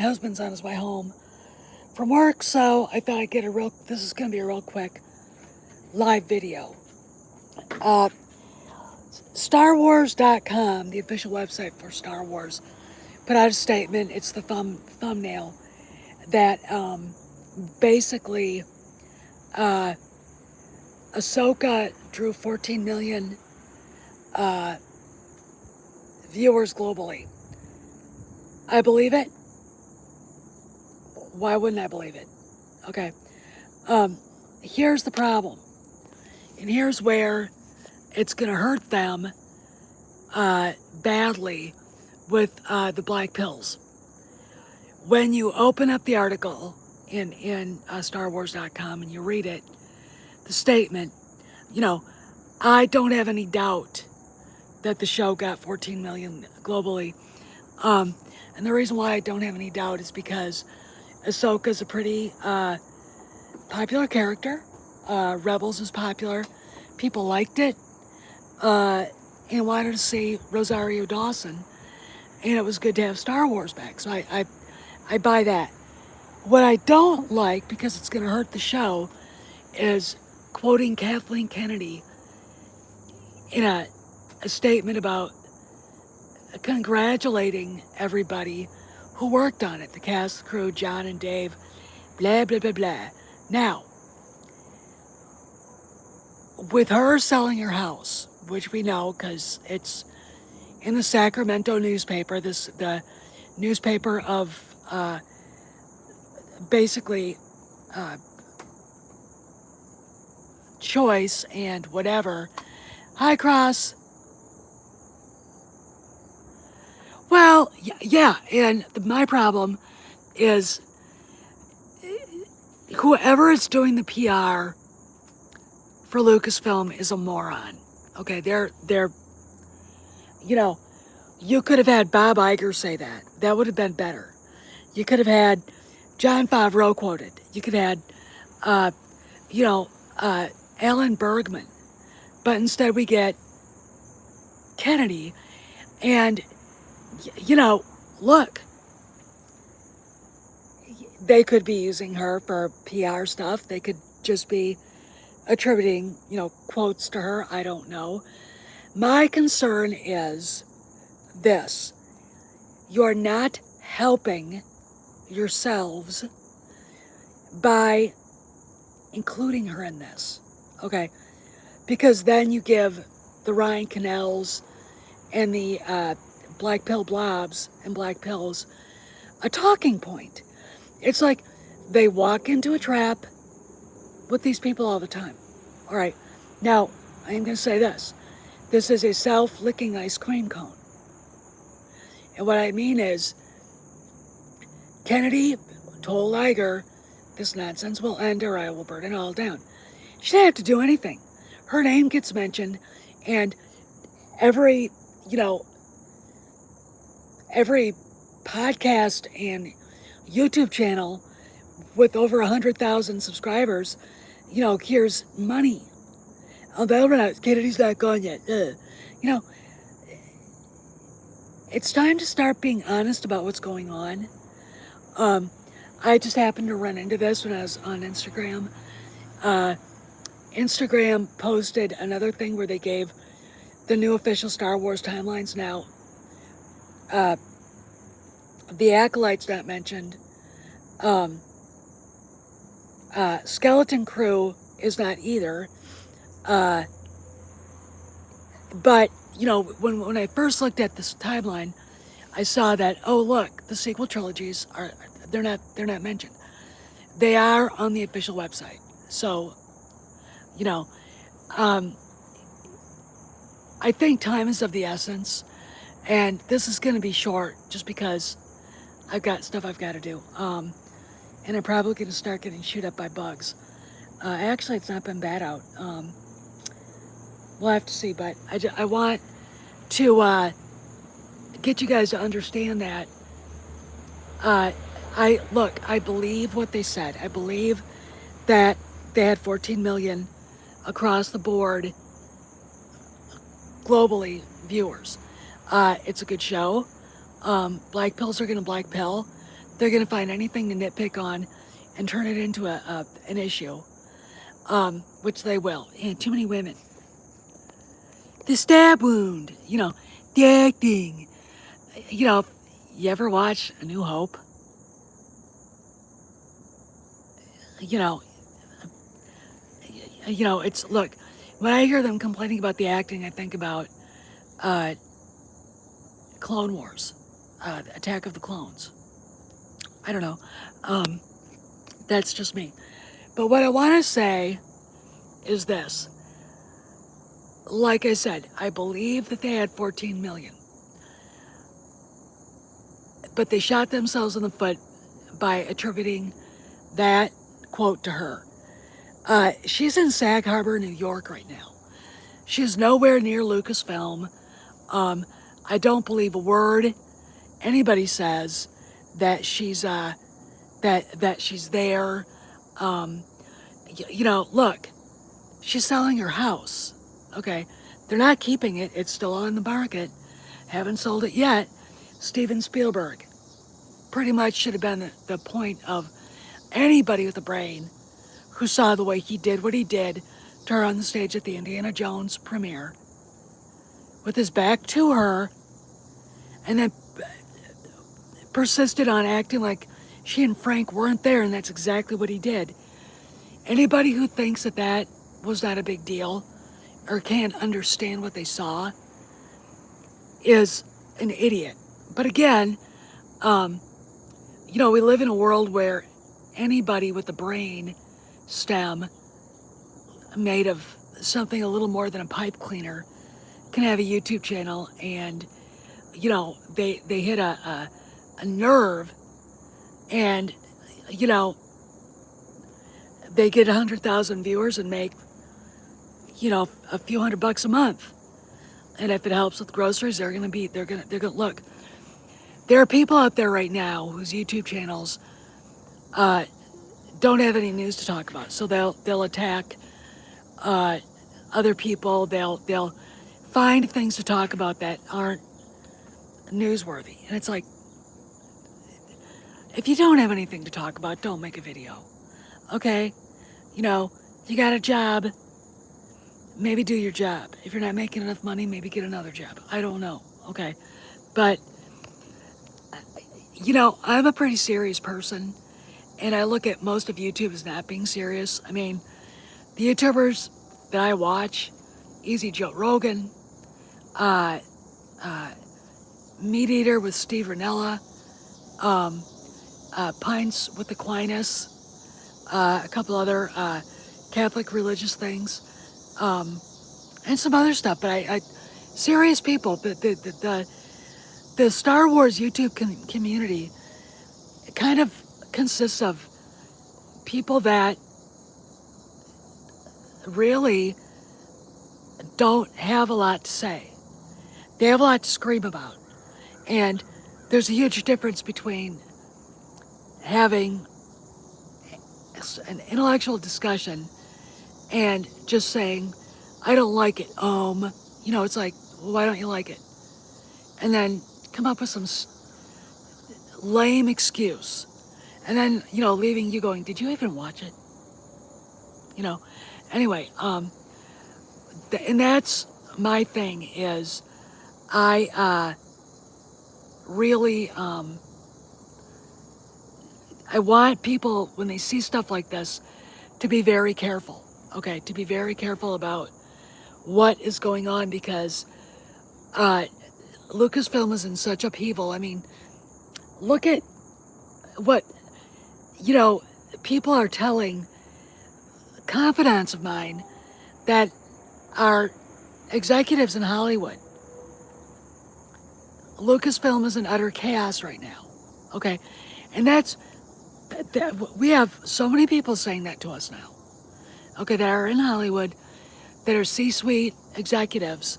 husband's on his way home from work, so I thought I'd get this is going to be a real quick live video. Uh, StarWars.com, the official website for Star Wars, put out a statement. It's the thumbnail that basically uh, Ahsoka drew 14 million uh, viewers globally. I believe it. Why wouldn't I believe it? Okay. Here's the problem. And here's where it's going to hurt them badly with the black pills. When you open up the article in StarWars.com and you read it, the statement, I don't have any doubt that the show got 14 million globally. And the reason why I don't have any doubt is because Ahsoka's a pretty popular character. Rebels is popular. People liked it and wanted to see Rosario Dawson. And it was good to have Star Wars back. So I buy that. What I don't like, because it's going to hurt the show, is quoting Kathleen Kennedy in a statement about congratulating everybody who worked on it, the cast, the crew, John and Dave, blah, blah, blah, blah. Now, with her selling her house, which we know because it's in the Sacramento newspaper, the newspaper of basically choice and whatever. Hi, Cross. Well, yeah, and my problem is whoever is doing the PR for Lucasfilm is a moron. Okay, they're you could have had Bob Iger say that. That would have been better. You could have had John Favreau quoted. You could have had, Alan Bergman. But instead we get Kennedy. And, look, they could be using her for PR stuff. They could just be attributing, quotes to her. I don't know. My concern is this. You're not helping yourselves by including her in this, okay? Because then you give the Ryan Cannells and the Black Pill Blobs and Black Pills a talking point. It's like they walk into a trap with these people all the time. All right, now I am going to say this. This is a self-licking ice cream cone. And what I mean is, Kennedy told Iger, this nonsense will end or I will burn it all down. She didn't have to do anything. Her name gets mentioned, and every podcast and YouTube channel with over 100,000 subscribers, here's money. Oh, Kennedy's not gone yet. It's time to start being honest about what's going on. I just happened to run into this when I was on Instagram. Instagram posted another thing where they gave the new official Star Wars timelines. Now, the Acolyte's not mentioned. Skeleton Crew is not either. But, when I first looked at this timeline, I saw that, oh, look, the sequel trilogies they're not mentioned. They are on the official website. So, I think time is of the essence, and this is going to be short just because I've got stuff I've got to do. And I'm probably going to start getting chewed up by bugs. Actually, it's not been bad out. We'll have to see, but I want to get you guys to understand that I believe what they said. I believe that they had 14 million across the board globally viewers. It's a good show. Black pills are gonna black pill. They're going to find anything to nitpick on and turn it into an issue, which they will. And too many women. The stab wound, the acting. You ever watch A New Hope? You know, it's, look, when I hear them complaining about the acting, I think about uh, Clone Wars, Attack of the Clones. I don't know. Um, that's just me. But what I want to say is this. Like I said, I believe that they had 14 million. But they shot themselves in the foot by attributing that quote to her. She's in Sag Harbor, New York right now. She's nowhere near Lucasfilm. I don't believe a word anybody says that she's that she's there. Um, look, she's selling her house. Okay, they're not keeping it. It's still on the market. Haven't sold it yet. Steven Spielberg pretty much should have been the point of anybody with a brain who saw the way he did what he did to her on the stage at the Indiana Jones premiere with his back to her, and then persisted on acting like she and Frank weren't there, and that's exactly what he did. Anybody who thinks that that was not a big deal or can't understand what they saw is an idiot. But again, we live in a world where anybody with a brain stem made of something a little more than a pipe cleaner can have a YouTube channel, and they hit a nerve, and they get 100,000 viewers and make a few $100 a month. And if it helps with groceries, they're gonna look. There are people out there right now whose YouTube channels don't have any news to talk about, so they'll attack other people. They'll find things to talk about that aren't newsworthy, and it's like, if you don't have anything to talk about, don't make a video. Okay, you got a job. Maybe do your job. If you're not making enough money, maybe get another job. I don't know. Okay, but I'm a pretty serious person, and I look at most of YouTube as not being serious. I mean, the YouTubers that I watch, Easy Joe Rogan, Meat Eater with Steve Ranella, Pints with Aquinas, a couple other Catholic religious things, and some other stuff. But I serious people. The Star Wars YouTube community kind of consists of people that really don't have a lot to say. They have a lot to scream about. And there's a huge difference between having an intellectual discussion and just saying, I don't like it. It's like, well, why don't you like it? And then come up with some lame excuse. And then, leaving you going, did you even watch it? Anyway, and that's my thing is I really, I want people, when they see stuff like this, to be very careful, okay? To be very careful about what is going on, because Lucasfilm is in such upheaval. I mean, look at what, people are telling confidants of mine that are executives in Hollywood. Lucasfilm is in utter chaos right now, okay? And we have so many people saying that to us now, okay, that are in Hollywood, that are C-suite executives,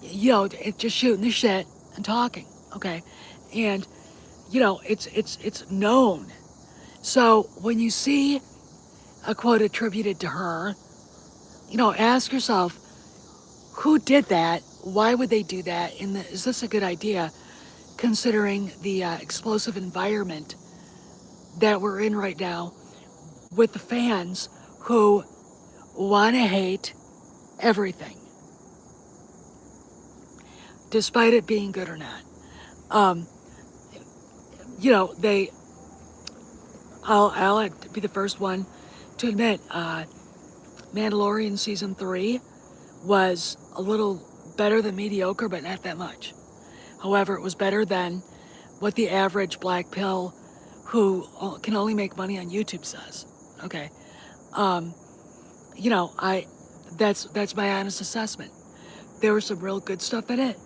just shooting the shit and talking, okay? And, it's known. So when you see a quote attributed to her, ask yourself, who did that? Why would they do that? Is this a good idea, considering the explosive environment that we're in right now with the fans who want to hate everything, despite it being good or not. Um, you know, I'll be the first one to admit, Mandalorian season 3 was a little better than mediocre, but not that much. However, it was better than what the average black pill who can only make money on YouTube says. Okay, um, you know, that's my honest assessment. There was some real good stuff in it,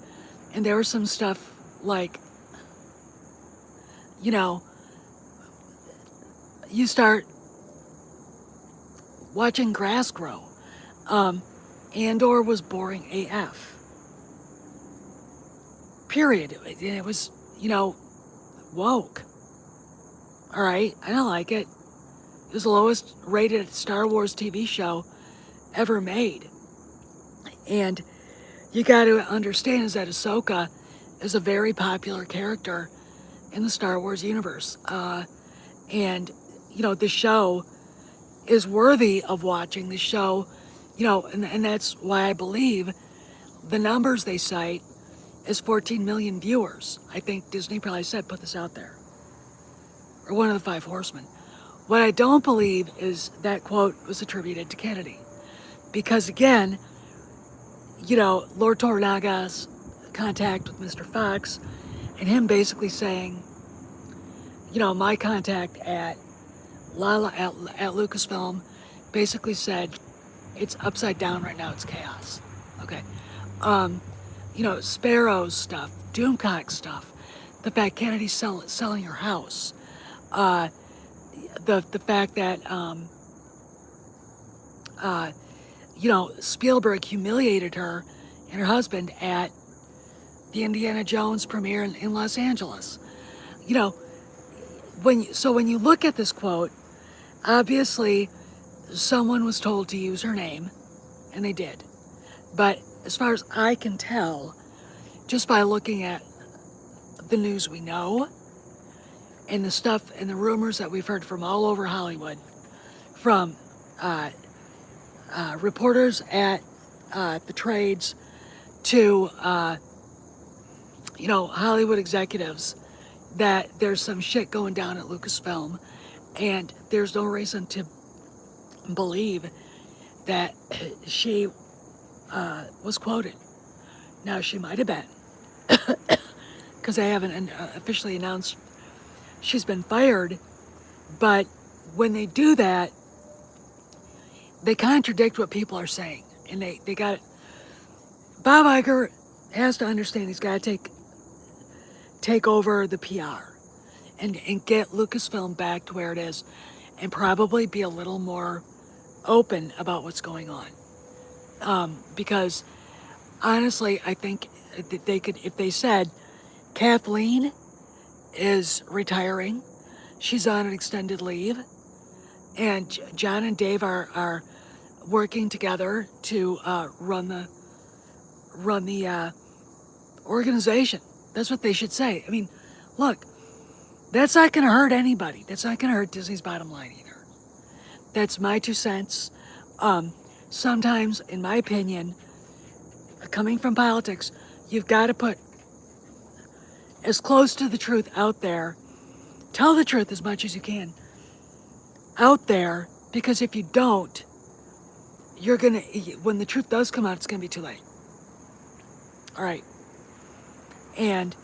and there was some stuff like, you know, you start watching grass grow. Andor was boring AF. Period. It was, you know, woke. All right, I don't like it. It was the lowest rated Star Wars TV show ever made. And you got to understand is that Ahsoka is a very popular character in the Star Wars universe. And, you know, the show is worthy of watching. The show, you know, and that's why I believe the numbers they cite is 14 million viewers. I think Disney probably said, put this out there. Or one of the five horsemen. What I don't believe is that quote was attributed to Kennedy. Because again, you know, Lord Toranaga's contact with Mr. Fox and him basically saying, you know, my contact at Lucasfilm basically said it's upside down right now, it's chaos. Okay. Um, you know, Sparrow's stuff, Doomcock stuff, the fact Kennedy's selling her house, the fact that you know, Spielberg humiliated her and her husband at the Indiana Jones premiere in Los Angeles. You know, when you look at this quote, obviously someone was told to use her name, and they did. But as far as I can tell, just by looking at the news we know, and the stuff and the rumors that we've heard from all over Hollywood, from reporters at the trades to you know, Hollywood executives, that there's some shit going down at Lucasfilm, and there's no reason to believe that she was quoted. Now, she might have been, because they haven't officially announced she's been fired, but when they do that, they contradict what people are saying, and they got it. Bob Iger has to understand he's got to take over the PR and get Lucasfilm back to where it is, and probably be a little more open about what's going on. Because honestly, I think that they could, if they said Kathleen is retiring, she's on an extended leave, and John and Dave are working together to run the organization. That's what they should say. I mean, look, that's not going to hurt anybody. That's not going to hurt Disney's bottom line either. That's my 2 cents. Sometimes, in my opinion, coming from politics, you've got to put as close to the truth out there. Tell the truth as much as you can out there, because if you don't, you're going to, when the truth does come out, it's going to be too late. All right. And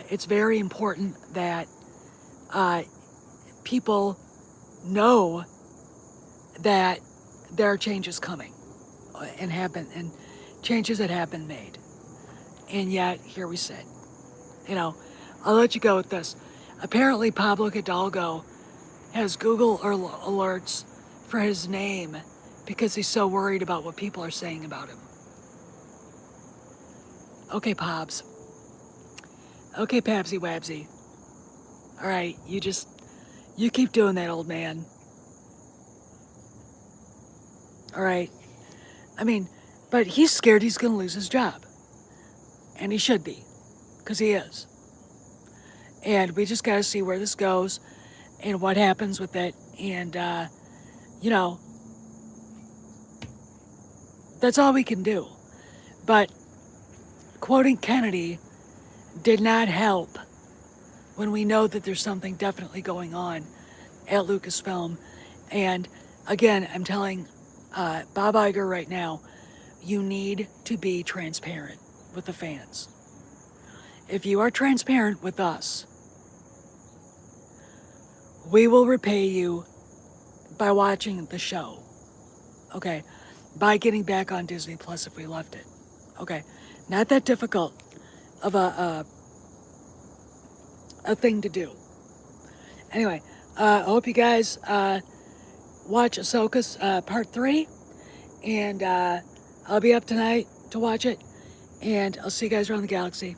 it's very important that people know that there are changes coming, and have been, and changes that have been made. And yet, here we sit. You know, I'll let you go with this. Apparently, Pablo Hidalgo has Google alerts for his name because he's so worried about what people are saying about him. Okay, Pobs. Okay, Pabsy Wabsy. All right, you keep doing that, old man. All right. I mean, but he's scared he's going to lose his job. And he should be, because he is. And we just got to see where this goes. and what happens with it. And, you know, that's all we can do. But quoting Kennedy did not help when we know that there's something definitely going on at Lucasfilm. And again, I'm telling Bob Iger right now, you need to be transparent with the fans. If you are transparent with us, we will repay you by watching the show. Okay? By getting back on Disney Plus if we left it. Okay? Not that difficult of a thing to do. Anyway, I hope you guys watch Ahsoka's part 3. And I'll be up tonight to watch it. And I'll see you guys around the galaxy.